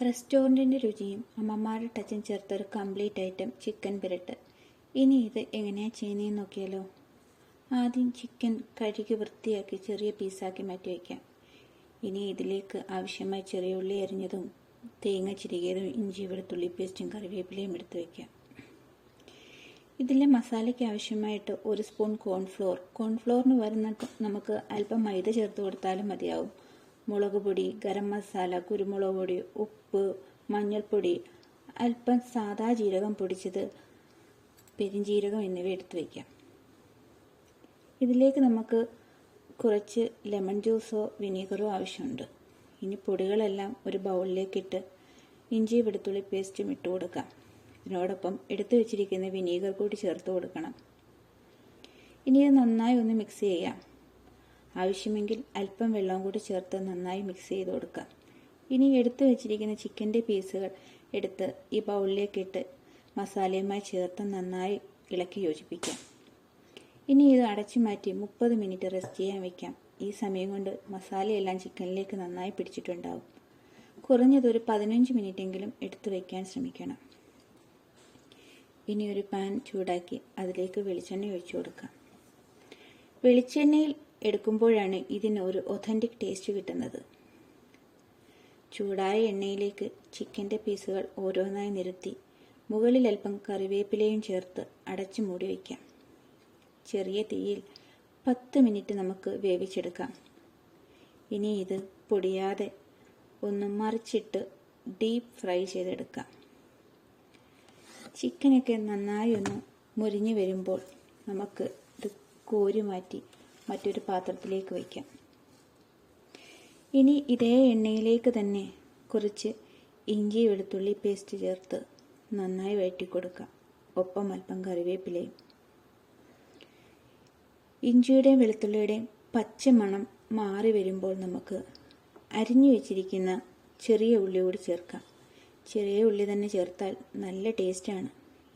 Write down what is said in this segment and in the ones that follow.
റെസ്റ്റോറൻറ്റിൻ്റെ രുചിയും അമ്മമാരുടെ ടച്ചും ചേർത്തൊരു complete item chicken പെരട്ട്. ഇനി ഇത് എങ്ങനെയാണ് ചെയ്യുന്നതെന്ന് നോക്കിയാലോ. ആദ്യം ചിക്കൻ കഴുകി വൃത്തിയാക്കി ചെറിയ പീസാക്കി മാറ്റി വയ്ക്കാം. ഇനി ഇതിലേക്ക് ആവശ്യമായ ചെറിയ ഉള്ളി അരിഞ്ഞതും തേങ്ങ ചിരകിയതും ഇഞ്ചി വെളുത്തുള്ളി പേസ്റ്റും കറിവേപ്പിലയും എടുത്ത് വയ്ക്കാം. ഇതിലെ മസാലയ്ക്ക് ആവശ്യമായിട്ട് 1 സ്പൂൺ കോൺഫ്ലോറിന് വരുന്ന നമുക്ക് അല്പം മൈദ ചേർത്ത് കൊടുത്താലും മതിയാവും. മുളക് പൊടി, ഗരം മസാല, കുരുമുളക് പൊടി, ഉപ്പ്, മഞ്ഞൾപ്പൊടി, അല്പം സാദാ ജീരകം പൊടിച്ചത്, പെരിഞ്ജീരകം എന്നിവ എടുത്ത് വയ്ക്കാം. ഇതിലേക്ക് നമുക്ക് കുറച്ച് ലെമൺ ജ്യൂസോ വിനീഗറോ ആവശ്യമുണ്ട്. ഇനി പൊടികളെല്ലാം ഒരു ബൗളിലേക്കിട്ട് ഇഞ്ചി വെളുത്തുള്ളി പേസ്റ്റും ഇട്ട് കൊടുക്കാം. ഇതിനോടൊപ്പം എടുത്തു വെച്ചിരിക്കുന്ന വിനീഗർ കൂടി ചേർത്ത് കൊടുക്കണം. ഇനി ഇത് നന്നായി ഒന്ന് മിക്സ് ചെയ്യാം. ആവശ്യമെങ്കിൽ അല്പം വെള്ളം കൂടി ചേർത്ത് നന്നായി മിക്സ് ചെയ്ത് കൊടുക്കാം. ഇനി എടുത്തു വെച്ചിരിക്കുന്ന ചിക്കൻ്റെ പീസുകൾ എടുത്ത് ഈ ബൗളിലേക്കിട്ട് മസാലയുമായി ചേർത്ത് നന്നായി ഇളക്കി യോജിപ്പിക്കാം. ഇനി ഇത് അടച്ചു മാറ്റി 30 മിനിറ്റ് റെസ്റ്റ് ചെയ്യാൻ വയ്ക്കാം. ഈ സമയം കൊണ്ട് മസാലയെല്ലാം ചിക്കനിലേക്ക് നന്നായി പിടിച്ചിട്ടുണ്ടാവും. കുറഞ്ഞതൊരു 15 മിനിറ്റെങ്കിലും എടുത്തു വയ്ക്കാൻ ശ്രമിക്കണം. ഇനി ഒരു പാൻ ചൂടാക്കി അതിലേക്ക് വെളിച്ചെണ്ണ ഒഴിച്ചു കൊടുക്കാം. വെളിച്ചെണ്ണയിൽ എടുക്കുമ്പോഴാണ് ഇതിന് ഒരു ഒതൻറ്റിക് ടേസ്റ്റ് കിട്ടുന്നത്. ചൂടായ എണ്ണയിലേക്ക് ചിക്കൻ്റെ പീസുകൾ ഓരോന്നായി നിരത്തി മുകളിൽ അല്പം കറിവേപ്പിലയും ചേർത്ത് അടച്ചു മൂടി വയ്ക്കാം. ചെറിയ തീയിൽ 10 മിനിറ്റ് നമുക്ക് വേവിച്ചെടുക്കാം. ഇനി ഇത് പൊടിയാതെ ഒന്ന് മറിച്ചിട്ട് ഡീപ്പ് ഫ്രൈ ചെയ്തെടുക്കാം. ചിക്കനൊക്കെ നന്നായി ഒന്ന് മുരിഞ്ഞു വരുമ്പോൾ നമുക്ക് ഇത് കോരി മാറ്റി മറ്റൊരു പാത്രത്തിലേക്ക് വയ്ക്കാം. ഇനി ഇതേ എണ്ണയിലേക്ക് തന്നെ കുറച്ച് ഇഞ്ചി വെളുത്തുള്ളി പേസ്റ്റ് ചേർത്ത് നന്നായി വഴറ്റി കൊടുക്കാം. ഒപ്പം അല്പം കറിവേപ്പിലയും. ഇഞ്ചിയുടെയും വെളുത്തുള്ളിയുടെയും പച്ച മണം മാറി വരുമ്പോൾ നമുക്ക് അരിഞ്ഞു വെച്ചിരിക്കുന്ന ചെറിയ ഉള്ളി കൂടി ചേർക്കാം. ചെറിയ ഉള്ളി തന്നെ ചേർത്താൽ നല്ല ടേസ്റ്റാണ്.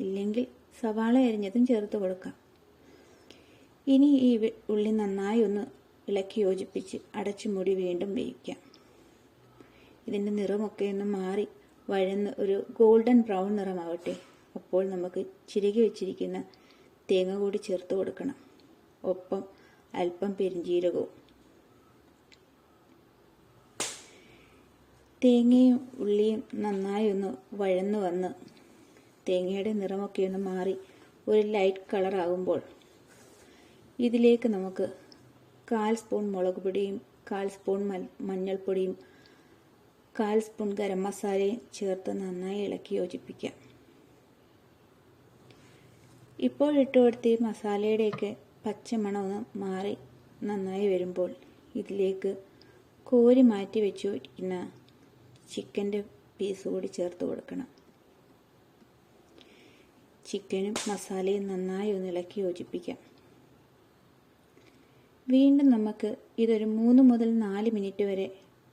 ഇല്ലെങ്കിൽ സവാള അരിഞ്ഞതും ചേർത്ത് കൊടുക്കാം. ഇനി ഈ ഉള്ളി നന്നായി ഒന്ന് ഇളക്കി യോജിപ്പിച്ച് അടച്ചു മൂടി വീണ്ടും വേവിക്കാം. ഇതിൻ്റെ നിറമൊക്കെ ഒന്ന് മാറി വഴന്ന് ഒരു ഗോൾഡൻ ബ്രൗൺ നിറമാവട്ടെ. അപ്പോൾ നമുക്ക് ചിരകി വെച്ചിരിക്കുന്ന തേങ്ങ കൂടി ചേർത്ത് കൊടുക്കണം. ഒപ്പം അല്പം പെരിഞ്ജീരകവും. തേങ്ങയും ഉള്ളിയും നന്നായി ഒന്ന് വഴന്നു വന്ന് തേങ്ങയുടെ നിറമൊക്കെ ഒന്ന് മാറി ഒരു ലൈറ്റ് കളറാകുമ്പോൾ ഇതിലേക്ക് നമുക്ക് 1/4 സ്പൂൺ മുളക് പൊടിയും 1/4 സ്പൂൺ മഞ്ഞൾപ്പൊടിയും 1/4 സ്പൂൺ ഗരം മസാലയും ചേർത്ത് നന്നായി ഇളക്കി യോജിപ്പിക്കാം. ഇപ്പോൾ ഇട്ട് കൊടുത്ത് ഈ മസാലയുടെയൊക്കെ പച്ചമണം ഒന്ന് മാറി നന്നായി വരുമ്പോൾ ഇതിലേക്ക് കോരി മാറ്റി വെച്ചിരിക്കുന്ന ചിക്കൻ്റെ പീസ് കൂടി ചേർത്ത് കൊടുക്കണം. ചിക്കനും മസാലയും നന്നായി ഒന്ന് ഇളക്കി യോജിപ്പിക്കാം. വീണ്ടും നമുക്ക് ഇതൊരു 3 മുതൽ 4 മിനിറ്റ് വരെ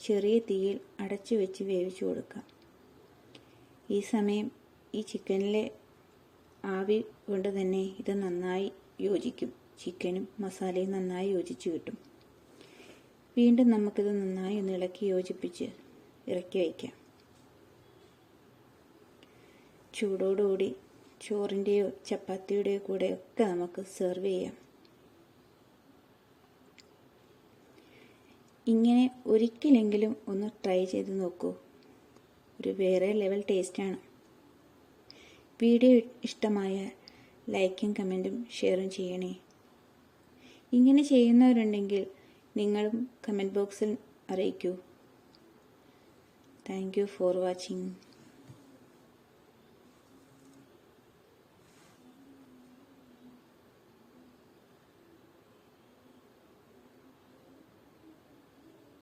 ചെറിയ തീയിൽ അടച്ചു വെച്ച് വേവിച്ചു കൊടുക്കാം. ഈ സമയം ഈ ചിക്കനിലെ ആവി കൊണ്ട് തന്നെ ഇത് നന്നായി യോജിക്കും. ചിക്കനും മസാലയും നന്നായി യോജിച്ച് കിട്ടും. വീണ്ടും നമുക്കിത് നന്നായി ഒന്ന് ഇളക്കി യോജിപ്പിച്ച് ഇറക്കി വയ്ക്കാം. ചൂടോടുകൂടി ചോറിൻ്റെയോ ചപ്പാത്തിയുടെയോ കൂടെ ഒക്കെ നമുക്ക് സെർവ് ചെയ്യാം. ഇങ്ങനെ ഒരിക്കലെങ്കിലും ഒന്ന് ട്രൈ ചെയ്ത് നോക്കൂ. ഒരു വേറെ ലെവൽ ടേസ്റ്റാണ്. വീഡിയോ ഇഷ്ടമായാൽ ലൈക്കും കമൻറ്റും ഷെയറും ചെയ്യണേ. ഇങ്ങനെ ചെയ്യുന്നവരുണ്ടെങ്കിൽ നിങ്ങളും കമൻറ്റ് ബോക്സിൽ അറിയിക്കൂ. Thank you for watching.